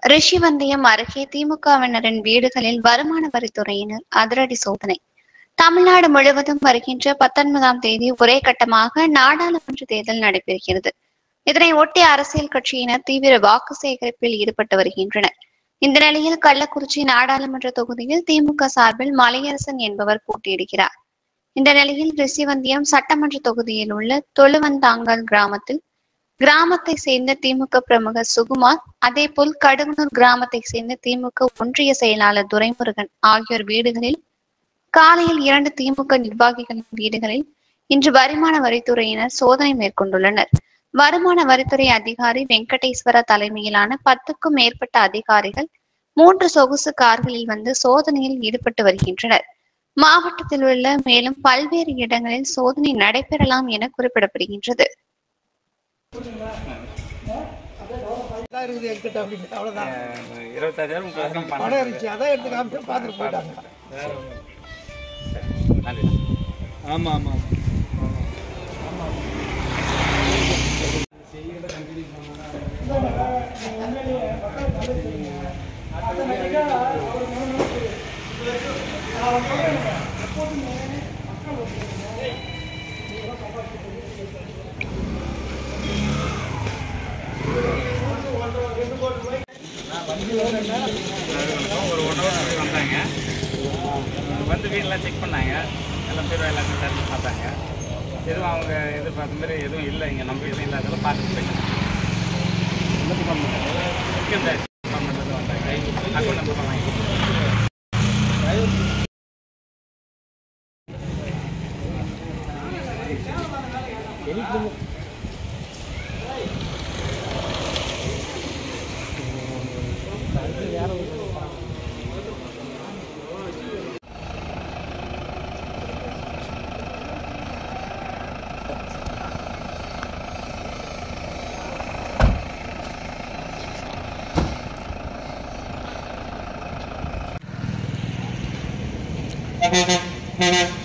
ரிஷிவந்தியம் அருகே திமுகவினரின் வீடுகளில் வருமான வரித்துறையினர் அதிரடி சோதனை. தமிழ்நாடு முழுவதும் வருகின்ற 19ஆம் தேதி ஒரே கட்டமாக நாடாளுமன்ற தேர்தல் நடைபெறுகிறது. இதனை ஒட்டி அரசியல் கட்சியினர் தீவிர வாக்கு சேகரிப்பில் ஈடுபட்டு வருகின்றனர். இந்த நிலையில் கள்ளக்குறிச்சி நாடாளுமன்ற தொகுதியில் திமுக சார்பில் மலையரசன் என்பவர் போட்டியிடுகிறார். இந்த நிலையில் ரிஷிவந்தியம் சட்டமன்ற தொகுதியில் உள்ள தொழுவந்தாங்கல் கிராமத்தை சேர்ந்த திமுக பிரமுகர் சுகுமார், அதேபோல் கடுவனூர் கிராமத்தை சேர்ந்த திமுக ஒன்றிய செயலாளர் துரைமுருகன் ஆகியோர் வீடுகளில் காலையில் 2 திமுக நிர்வாகிகளின் வீடுகளில் இன்று வருமான வரித்துறையினர் சோதனை மேற்கொண்டுள்ளனர். வருமான வரித்துறை அதிகாரி வெங்கடேஸ்வர தலைமையிலான 10க்கும் மேற்பட்ட அதிகாரிகள் 3 சொகுசு கார்களில் வந்து சோதனையில் ஈடுபட்டு வருகின்றனர். மாவட்டத்தில் உள்ள மேலும் பல்வேறு இடங்களில் சோதனை நடைபெறலாம் என குறிப்பிடப்படுகின்றது. ஒரு 1 hour வந்தாங்க, வந்து வீடெல்லாம் செக் பண்ணாங்க, எல்லாம் பேர் எல்லாத்தையும் திறந்து பார்த்தாங்க. எதுவும் அவங்க எதிர்பார்த்த மாதிரி எதுவும் இல்லை, இங்கே நம்ம எதுவும் இல்லை, அதெல்லாம் பார்த்துட்டு போயிட்டாங்க. டிபார்ட்மெண்ட் வந்தாங்க, அக்கௌண்ட் நம்பர் வாங்கி Thank you.